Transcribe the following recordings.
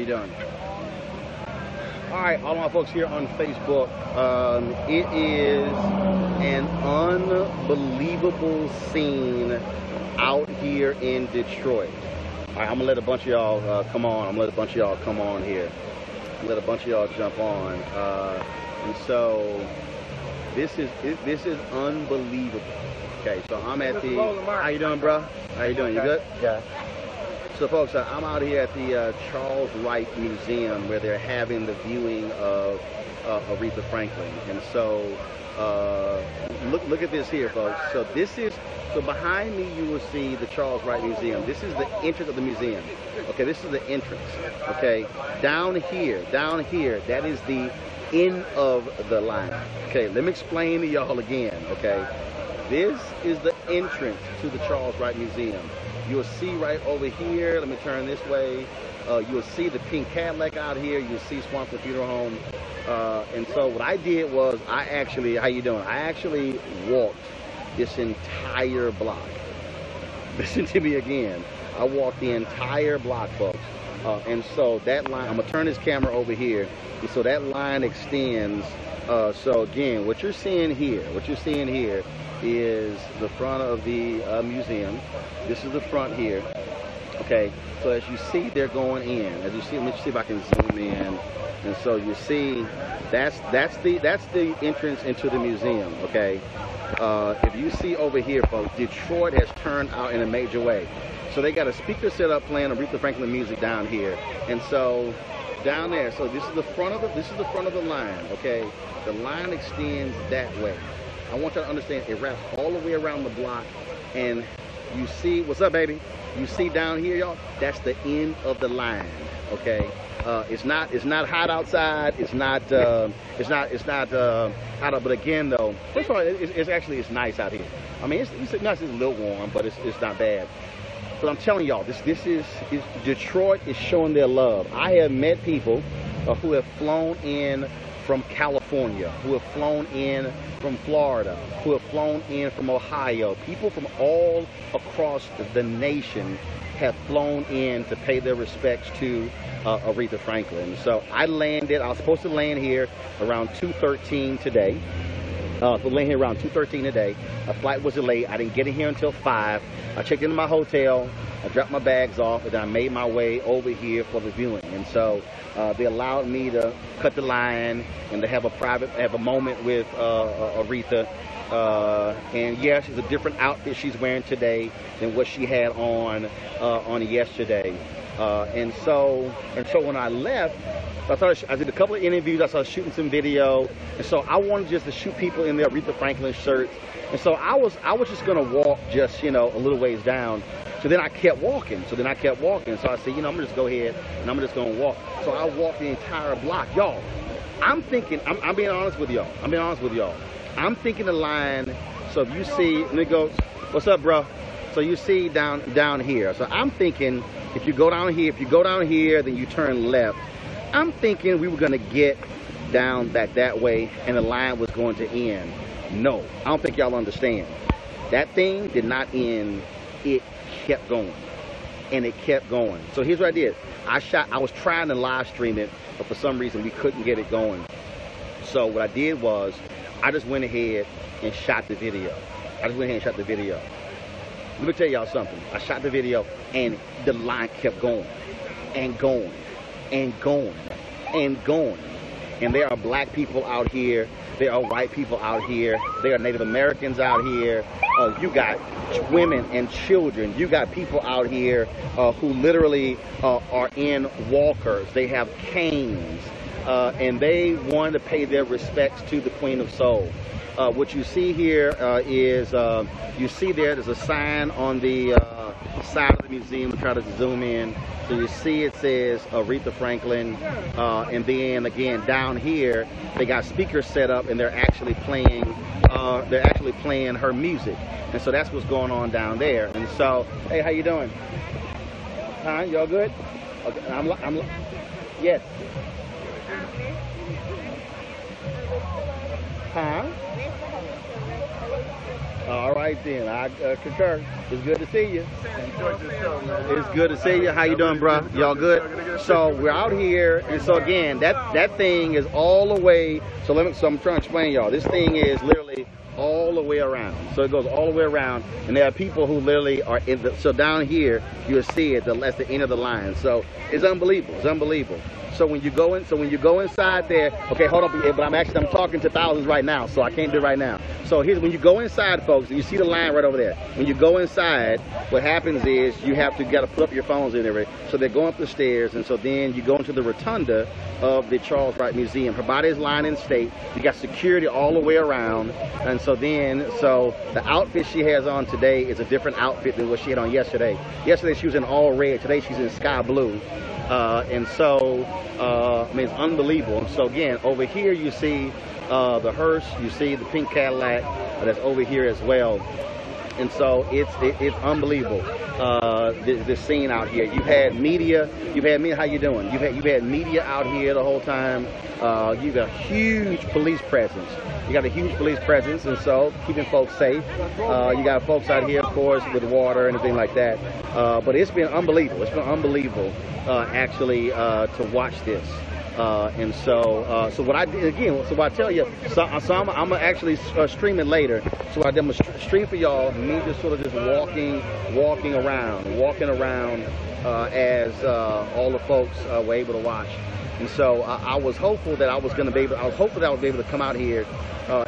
you doing? All right, all my folks here on Facebook. It is an unbelievable scene out here in Detroit. All right, I'm gonna let a bunch of y'all come on. I'm gonna let a bunch of y'all come on here. Let a bunch of y'all jump on. And so this is unbelievable. Okay, so I'm at the. How you doing, bro? How you doing? You good? Yeah. So, folks, I'm out here at the Charles Wright Museum where they're having the viewing of Aretha Franklin. And so, look at this here, folks. So behind me you will see the Charles Wright Museum. This is the entrance of the museum. Okay, this is the entrance. Okay, down here, that is the end of the line. Okay, let me explain to y'all again. Okay, this is the entrance to the Charles Wright Museum. You'll see right over here, let me turn this way, you'll see the pink Cadillac out here, you'll see Swanson Funeral Home. And so what I did was, how you doing? I actually walked this entire block. Listen to me again. I walked the entire block, folks. And so that line, I'm gonna turn this camera over here, and so that line extends. So again, what you're seeing here is the front of the museum. This is the front here. Okay, so as you see, they're going in. As you see, let me see if I can zoom in. And so you see, that's the entrance into the museum. Okay, if you see over here, folks, Detroit has turned out in a major way. So they got a speaker set up playing Aretha Franklin music down here, and so down there. So this is the front of the line. Okay, the line extends that way. I want you to understand, it wraps all the way around the block, and you see, what's up, baby? You see down here, y'all, that's the end of the line. Okay, it's not hot outside. It's not hot out. But again, though, first of all, it's nice out here. I mean, it's nice. It's a little warm, but it's not bad. But I'm telling y'all, this is Detroit is showing their love. I have met people who have flown in from California, who have flown in from Florida, who have flown in from Ohio. People from all across the nation have flown in to pay their respects to Aretha Franklin. So I was supposed to land here around 2:13 today. Landing here around 2:13 today. A flight was delayed. I didn't get in here until 5. I checked into my hotel. I dropped my bags off, and then I made my way over here for the viewing. And so they allowed me to cut the line and to have a moment with Aretha. And yeah, she's a different outfit she's wearing today than what she had on yesterday. And so when I left, I did a couple of interviews. I started shooting some video, and so I wanted just to shoot people in their Aretha Franklin shirts. And so I was just gonna walk just a little ways down. So then I kept walking. So I said, I'm gonna just go ahead and I'm just gonna walk. So I walked the entire block, y'all. I'm being honest with y'all. I'm thinking the line. So if you see, and it goes, what's up, bro? So you see down here. So I'm thinking if you go down here, then you turn left. I'm thinking we were gonna get down back that way and the line was going to end. No, I don't think y'all understand. That thing did not end. It kept going, and it kept going. So here's what I did. I was trying to live stream it, but for some reason we couldn't get it going. So what I did was I just went ahead and shot the video. Let me tell y'all something. I shot the video, and the line kept going and going and going and going. And there are black people out here. There are white people out here. There are Native Americans out here. You got women and children. You got people out here who literally are in walkers. They have canes. And they wanted to pay their respects to the Queen of Soul. What you see here is, you see there's a sign on the side of the museum. Try to zoom in. So you see it says Aretha Franklin, and then again down here they got speakers set up and they're actually playing her music. And so that's what's going on down there. And so, hey, how you doing? Huh? Y'all good? Okay, yes. Huh? All right. right then. I concur. It's good to see you. Enjoyed your show, man. It's good to see you. How you doing, bro? Y'all good? So we're out here, and so again, that thing is all the way. So I'm trying to explain y'all. This thing is literally all the way around. So it goes all the way around, and there are people who literally are in the. So down here, you'll see it. That's the end of the line. So it's unbelievable. It's unbelievable. So when you go inside there, okay, hold on, but I'm talking to thousands right now, so I can't do it right now. So here's when you go inside, folks, and you see the line right over there. When you go inside, what happens is you gotta put up your phones and everything. So they're going up the stairs, and so then you go into the rotunda of the Charles Wright Museum. Her body is lying in state. You got security all the way around, and so the outfit she has on today is a different outfit than what she had on yesterday. Yesterday she was in all red. Today she's in sky blue. And so, I mean, it's unbelievable. So again, over here you see the hearse, you see the pink Cadillac that's over here as well. And so it's unbelievable, this scene out here. You've had media, how you doing? You've had media out here the whole time. You've got a huge police presence. You got a huge police presence, and so keeping folks safe. You got folks out here, of course, with water and everything like that. But it's been unbelievable. It's been unbelievable, actually, to watch this. And so, so what I did again, so what I tell you, so I'm gonna actually stream it later. So I'm gonna stream for y'all, me just sort of just walking around, as all the folks were able to watch. And so I was hopeful that I was going to be able. I was hopeful that I would be able to come out here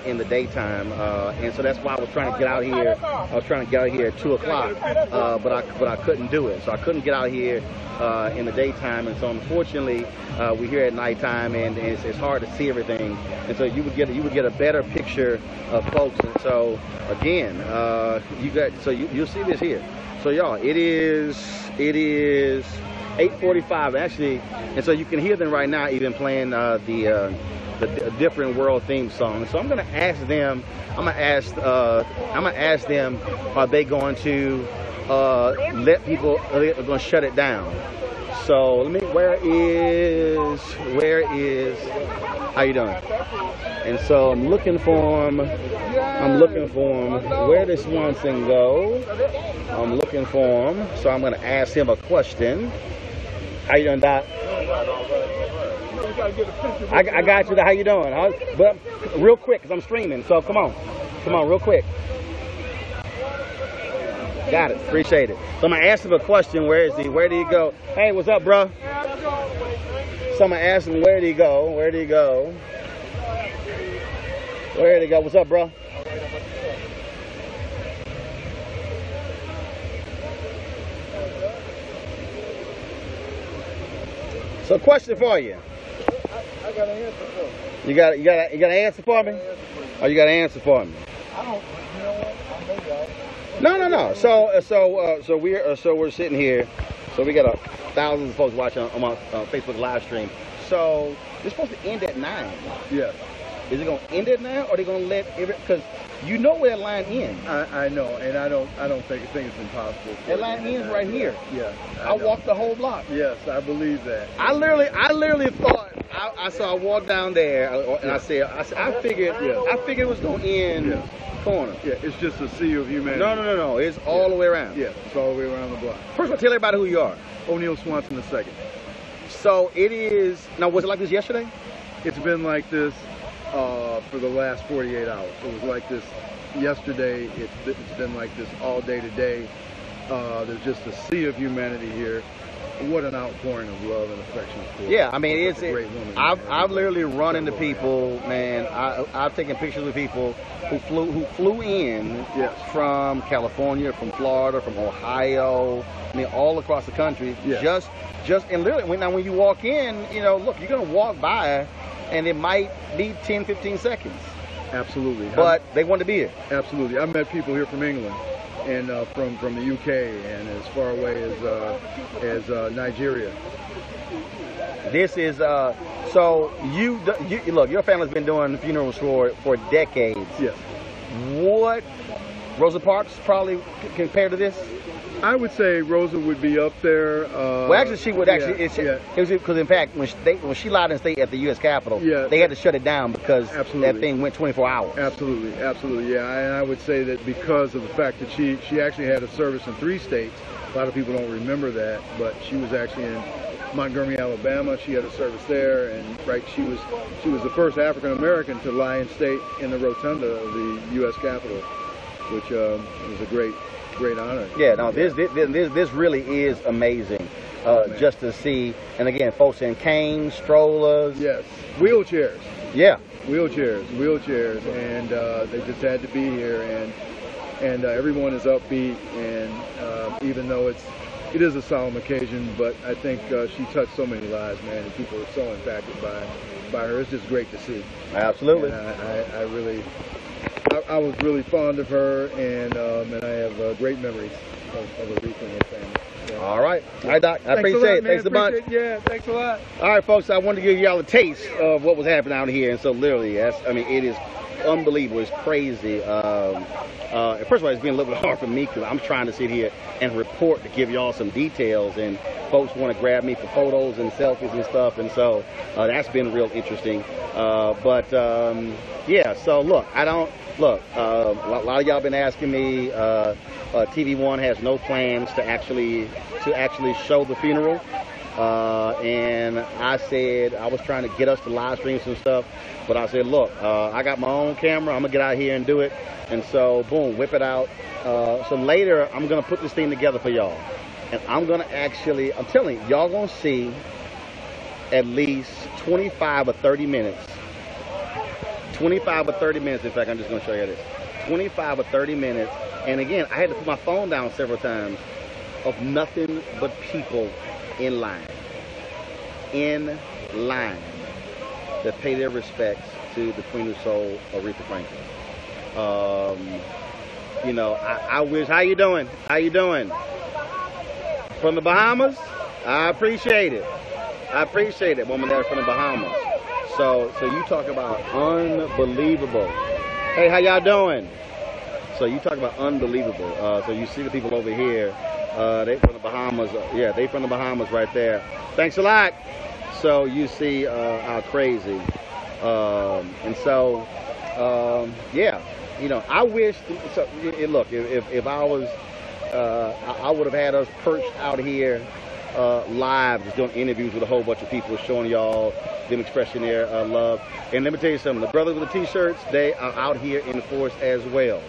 in the daytime, and so that's why I was trying to get out here. I was trying to get out here at 2 o'clock, but I couldn't do it. So I couldn't get out here in the daytime, and so unfortunately we're here at nighttime, and it's hard to see everything. And so you would get a better picture of folks. And so again, you'll see this here. So y'all, it is 8:45 actually, and so you can hear them right now even playing the different world theme songs. So I'm gonna ask them. I'm gonna ask them, are they going to let people? Are they going to shut it down? So let me. Where is? How you doing? And so I'm looking for him. Where does Swanson go? I'm looking for him. So I'm gonna ask him a question. How you doing, Doc? I got you. How you doing? But real quick, because I'm streaming. So come on, real quick. Got it. Appreciate it. So I'm gonna ask him a question. Where is he? Where did he go? Hey, what's up, bro? So I'm gonna ask him, where did he go? Where did he go? What's up, bro? So, question for you. I got an answer for you. You got an answer for me? Oh, you got an answer for me? I don't. You know what? I know y'all. No. So we're sitting here. So we got thousands of folks watching on my Facebook live stream. So it's supposed to end at 9. Yes. Is it going to end at 9, or are they going to let every? Because you know where that line ends. I know, and I don't think it's impossible. That line ends right here. Yeah. I walked the whole block. Yes, I believe that. I literally thought. I walked down there, and I figured it was going to end corner. Yeah, it's just a sea of humanity. No. It's all the way around. Yeah, it's all the way around the block. First of all, tell everybody who you are. O'Neal Swanson II. So it is. Now, was it like this yesterday? It's been like this for the last 48 hours. It was like this yesterday. It's been like this all day today. There's just a sea of humanity here. What an outpouring of love and affection for. Yeah, I mean, it's a great woman. I've literally run into people, man. I've taken pictures with people who flew in from California, from Florida, from Ohio. I mean, all across the country. Yeah. Just and literally, when you walk in, look, you're gonna walk by, and it might be 10, 15 seconds. Absolutely. But they want to be here. Absolutely. I met people here from England and from the UK and as far away as Nigeria. This is so you look. Your family's been doing funerals for decades. Yes. what Rosa Parks probably compared to this? I would say Rosa would be up there. Well, actually, she would actually. Yeah. It was because, in fact, when she lied and stayed at the U.S. Capitol, they had to shut it down because that thing went 24 hours. Absolutely, absolutely, yeah. And I would say that because of the fact that she actually had a service in 3 states. A lot of people don't remember that, but she was actually in Montgomery, Alabama. She had a service there, and she was the first African American to lie in state in the rotunda of the U.S. Capitol, which was a great honor. Yeah, no, this really is amazing, just to see. And again, folks in canes, strollers. Yes, wheelchairs. Yeah, wheelchairs, and they just had to be here, and everyone is upbeat, and even though it is a solemn occasion, but I think she touched so many lives, man, and people are so impacted by her. It's just great to see. Absolutely. And I was really fond of her, and I have great memories of Aretha and her family. Yeah. All right, Doc. I appreciate it. Thanks a bunch. Yeah, thanks a lot. All right, folks. I wanted to give y'all a taste of what was happening out here, and so literally, it is unbelievable. It's crazy. First of all, it's been a little bit hard for me because I'm trying to sit here and report to give y'all some details, and folks want to grab me for photos and selfies and stuff, and so that's been real interesting. Yeah. So look, a lot of y'all been asking me. TV One has no plans to actually show the funeral. And I said I was trying to get us to live stream some stuff, but I said, look, I got my own camera. I'm gonna get out here and do it. And so, boom, whip it out. So later, I'm gonna put this thing together for y'all, and I'm telling you, y'all gonna see at least 25 or 30 minutes. 25 or 30 minutes. In fact, I'm just gonna show you this. 25 or 30 minutes. And again, I had to put my phone down several times of nothing but people in line to pay their respects to the Queen of Soul, Aretha Franklin. I wish. How you doing? From the Bahamas? I appreciate it, woman there from the Bahamas. So you talk about unbelievable. Hey, how y'all doing? So you talk about unbelievable. So you see the people over here. They from the Bahamas. Yeah, they from the Bahamas right there. Thanks a lot. So you see how crazy. Yeah, I wish. Look, if I was, I would have had us perched out here live, just doing interviews with a whole bunch of people, showing y'all them expressing their love. And let me tell you something. The brothers with the T-shirts, they are out here in force as well.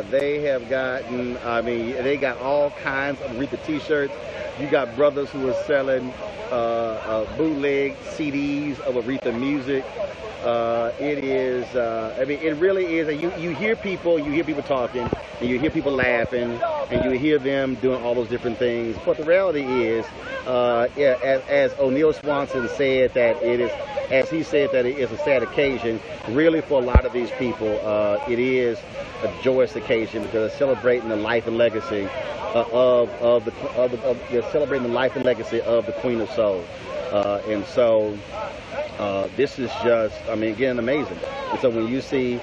They have gotten, they got all kinds of Aretha T-shirts. You got brothers who are selling bootleg CDs of Aretha music. It is, it really is. You hear people talking, and you hear people laughing, and you hear them doing all those different things. But the reality is, as O'Neal Swanson said, that it is, as he said, that it is a sad occasion. Really, for a lot of these people, it is a joyous occasion because they're celebrating the life and legacy they're celebrating the life and legacy of the Queen of Soul. And so this is just, again, amazing. And so when you see,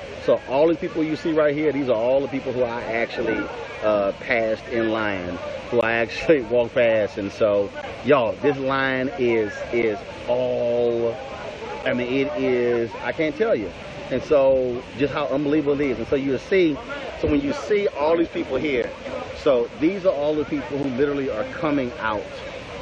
all the people you see right here, these are all the people who I actually passed in line, who I actually walked past. And so, y'all, this line is all, it is, I can't tell you. And so just how unbelievable it is. And so you see, when you see all these people here, so these are all the people who literally are coming out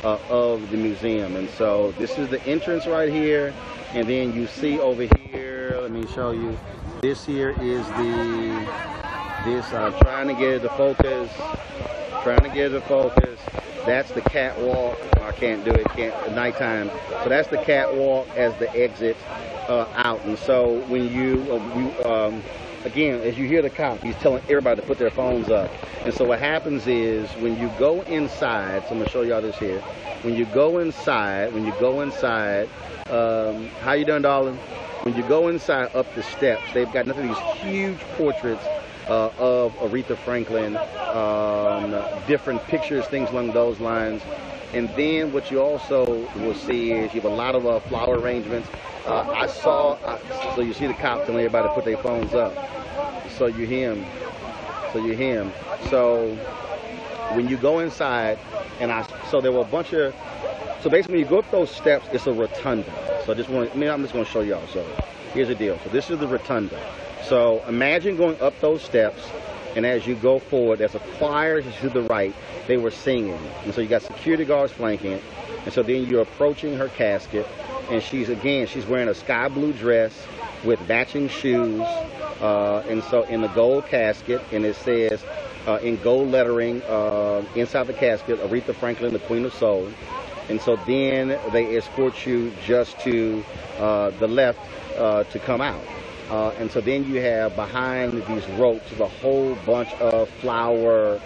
of the museum. And so this is the entrance right here. And then you see over here, let me show you, this here is trying to get it to focus. That's the catwalk. I can't do it, at nighttime. So that's the catwalk as the exit out. And so when again, as you hear the cop, he's telling everybody to put their phones up. And so what happens is when you go inside, so I'm gonna show y'all this here. When you go inside, how you doing, darling? When you go inside up the steps, they've got nothing but these huge portraits of Aretha Franklin, different pictures, things along those lines. And then what you also will see is you have a lot of flower arrangements. So you see the cops telling everybody to put their phones up. So you hear him. So you hear him. So when you go inside, so there were a bunch of, so basically when you go up those steps, it's a rotunda. So I'm just going to show y'all. So here's the deal. So this is the rotunda. So imagine going up those steps, and as you go forward, there's a choir to the right. They were singing, and so you got security guards flanking it, and so then you're approaching her casket, and she's wearing a sky blue dress with matching shoes, and so in the gold casket, and it says in gold lettering inside the casket, Aretha Franklin, the Queen of Soul. And so then they escort you just to the left to come out. And so then you have behind these ropes a whole bunch of flower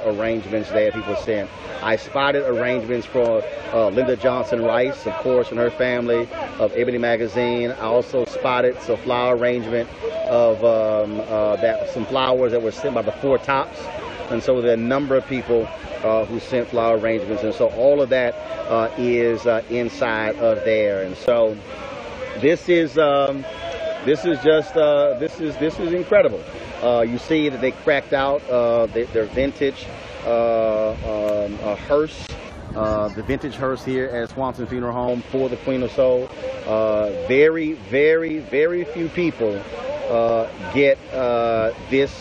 arrangements there people sent. I spotted arrangements for Linda Johnson Rice, of course, and her family, of Ebony Magazine. I also spotted some flower arrangement of some flowers that were sent by the Four Tops. And so there are a number of people who sent flower arrangements, and so all of that is inside of there. And so this is incredible. You see that they cracked out their vintage hearse, the vintage hearse here at Swanson Funeral Home for the Queen of Soul. Very, very, very few people get this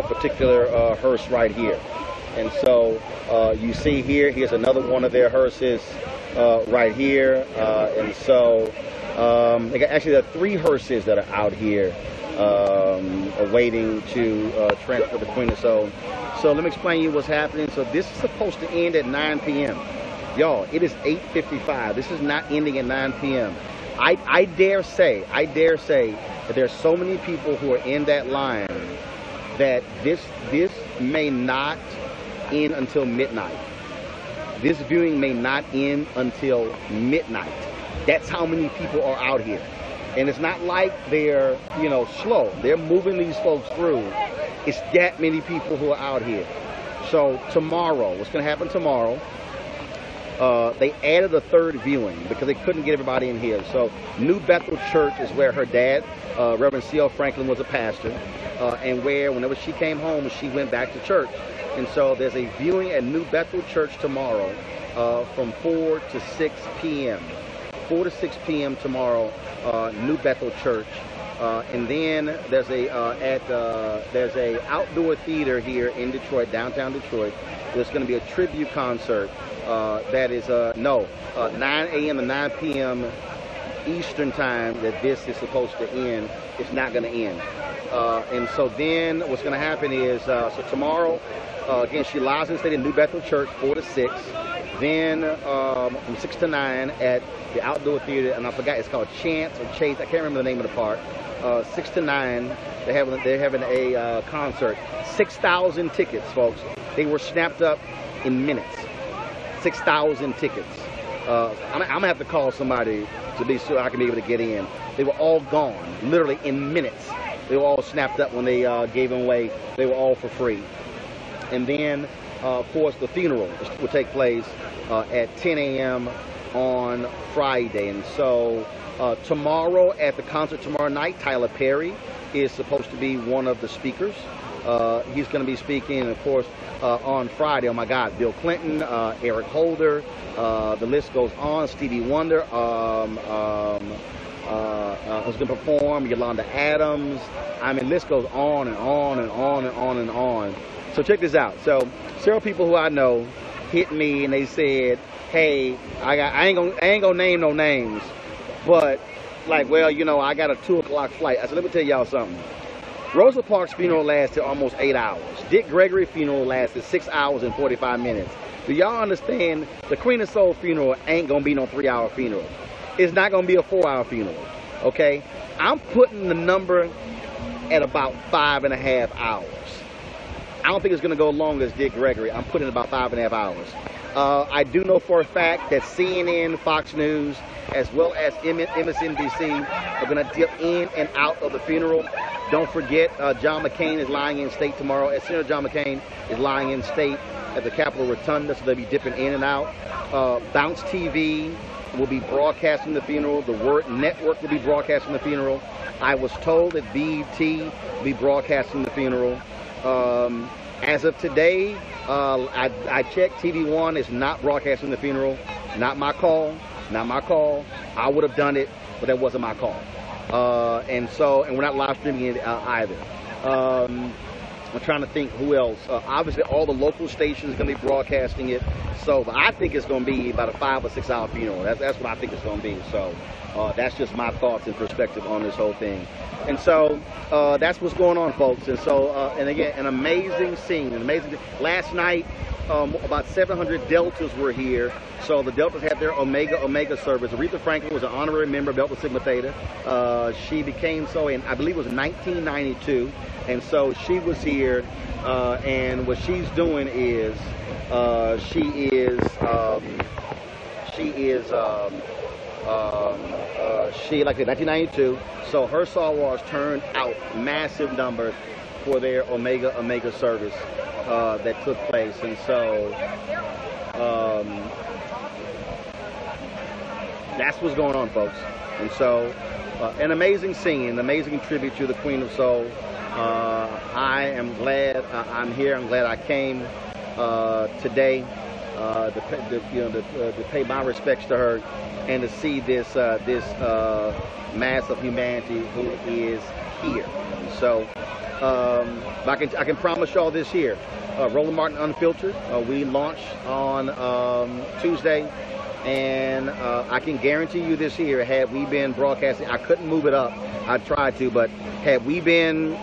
particular hearse right here. And so you see here's another one of their hearses right here. And so actually there are 3 hearses that are out here waiting to transfer the Queen of Soul. So let me explain to you what's happening. So this is supposed to end at 9 p.m. Y'all, it is 8:55. This is not ending at 9 p.m. I dare say that there's so many people who are in that line that this may not end until midnight. This viewing may not end until midnight. That's how many people are out here. And it's not like they're, slow. They're moving these folks through. It's that many people who are out here. So tomorrow, what's going to happen tomorrow, they added a 3rd viewing because they couldn't get everybody in here. So New Bethel Church is where her dad, Reverend C.L. Franklin, was a pastor, and where whenever she came home, she went back to church. And so there's a viewing at New Bethel Church tomorrow from 4 to 6 p.m. 4 to 6 p.m. tomorrow, New Bethel Church. And then there's a outdoor theater here in Detroit, downtown Detroit. There's going to be a tribute concert that is 9 a.m. to 9 p.m. Eastern time that this is supposed to end. It's not going to end. And so then what's going to happen is, so tomorrow, again, she lies and stays in New Bethel Church, 4 to 6. Then from 6 to 9 at the outdoor theater, and I forgot, it's called Chance or Chase. I can't remember the name of the park. 6 to 9, they're having a concert. 6,000 tickets, folks. They were snapped up in minutes. 6,000 tickets. I'm gonna have to call somebody to be sure I can be able to get in. They were all gone, literally in minutes. They were all snapped up when they gave them away. They were all for free. And then, of course, the funeral will take place at 10 a.m. on Friday. And so tomorrow at the concert tomorrow night, Tyler Perry is supposed to be one of the speakers. He's going to be speaking, of course, on Friday. Oh my God, Bill Clinton, Eric Holder, the list goes on. Stevie Wonder is going to perform. Yolanda Adams. I mean, list goes on and on and on and on and on. So check this out. So several people who I know hit me and they said, "Hey, I ain't gonna name no names, but like, well, I got a 2 o'clock flight." I said, "Let me tell y'all something. Rosa Parks' funeral lasted almost 8 hours. Dick Gregory's funeral lasted 6 hours and 45 minutes. Do y'all understand? The Queen of Soul funeral ain't gonna be no 3-hour funeral. It's not gonna be a 4-hour funeral. Okay? I'm putting the number at about 5.5 hours. I don't think it's gonna go long as Dick Gregory. I'm putting it about 5.5 hours. I do know for a fact that CNN, Fox News, as well as MSNBC are going to dip in and out of the funeral. Don't forget, John McCain is lying in state tomorrow. Senator John McCain is lying in state at the Capitol Rotunda, so they'll be dipping in and out. Bounce TV will be broadcasting the funeral. The Word Network will be broadcasting the funeral. I was told that BET will be broadcasting the funeral. As of today, I checked. TV One is not broadcasting the funeral. Not my call. Not my call. I would have done it, but that wasn't my call. And we're not live streaming it either. I'm trying to think who else. Obviously, all the local stations are going to be broadcasting it. So I think it's going to be about a 5 or 6 hour funeral. That's what I think it's going to be. So that's just my thoughts and perspective on this whole thing. And so that's what's going on, folks. And so, and again, an amazing scene. Last night, about 700 Deltas were here. So the Deltas had their Omega service. Aretha Franklin was an honorary member of Delta Sigma Theta. She became so in, I believe it was 1992. And so she was here, and what she's doing is, like I said, 1992. So her Star Wars turned out massive numbers for their Omega service that took place, and so that's what's going on, folks. And so an amazing scene, an amazing tribute to the Queen of Soul. I am glad I'm here. I'm glad I came today to pay my respects to her and to see this mass of humanity who is here. So I can promise y'all this here. Roland Martin Unfiltered. We launched on Tuesday. And I can guarantee you this here, had we been broadcasting, I couldn't move it up. I tried to, but had we been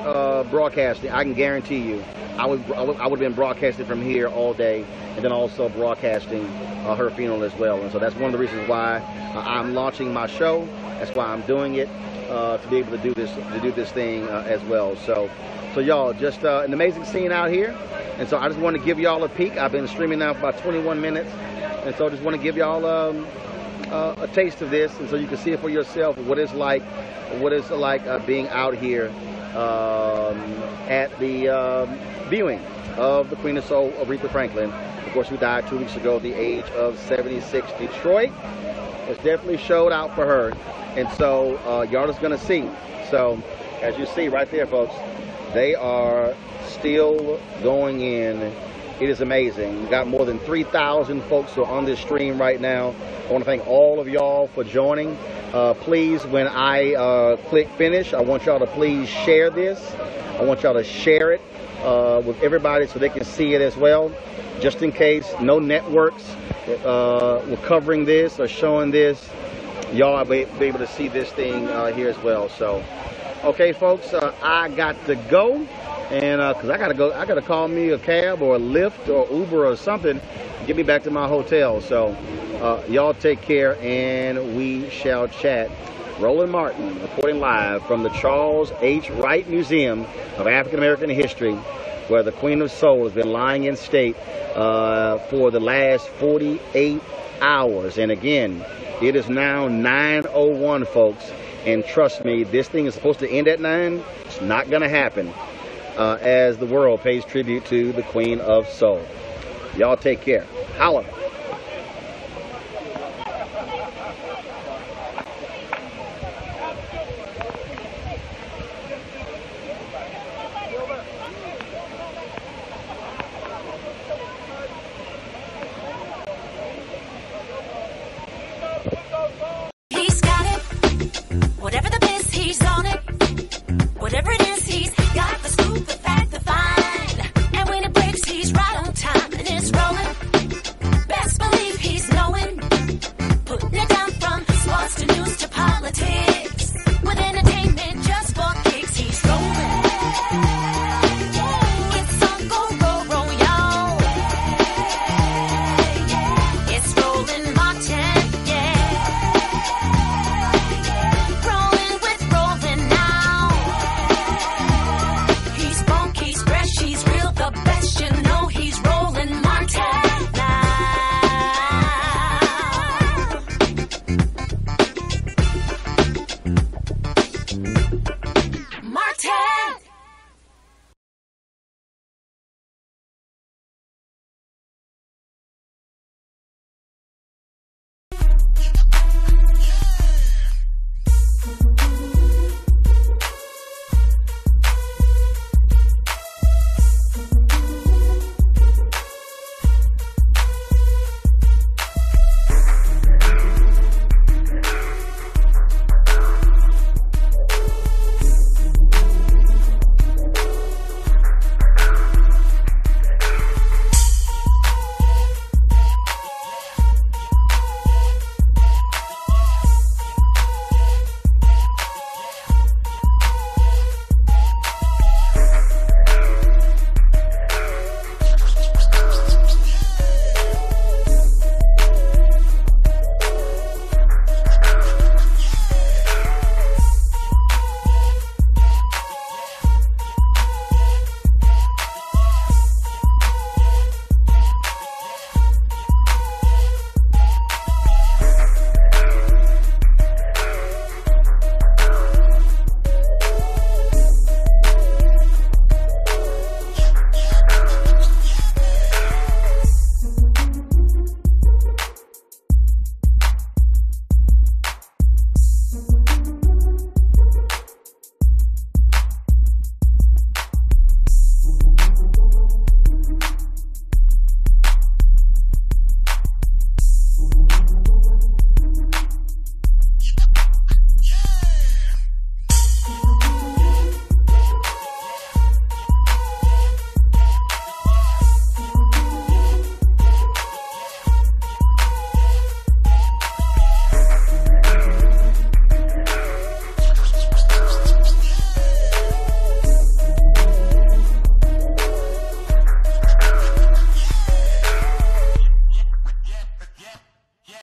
broadcasting, I can guarantee you, I would have been broadcasting from here all day, and then also broadcasting her funeral as well. And so that's one of the reasons why I'm launching my show. That's why I'm doing it, to be able to do this thing as well. So y'all, just an amazing scene out here. And so I just want to give y'all a peek. I've been streaming now for about 21 minutes. And so I just want to give y'all a taste of this, and so you can see it for yourself what it's like being out here at the viewing of the Queen of Soul, Aretha Franklin, of course, who died 2 weeks ago at the age of 76. Detroit has definitely showed out for her, and so y'all just gonna see. So as you see right there, folks, they are still going in. It is amazing. We've got more than 3,000 folks who are on this stream right now. I want to thank all of y'all for joining. Please, when I click finish, I want y'all to please share this. I want y'all to share it with everybody so they can see it as well. Just in case no networks were covering this or showing this, y'all will be able to see this thing here as well. So, okay, folks, I got to go. And because I gotta call me a cab or a Lyft or Uber or something to get me back to my hotel. So y'all take care, and we shall chat. Roland Martin reporting live from the Charles H. Wright Museum of African American History, where the Queen of Soul has been lying in state for the last 48 hours. And again, it is now 9:01, folks. And trust me, this thing is supposed to end at 9. It's not gonna happen. As the world pays tribute to the Queen of Soul. Y'all take care. Holla.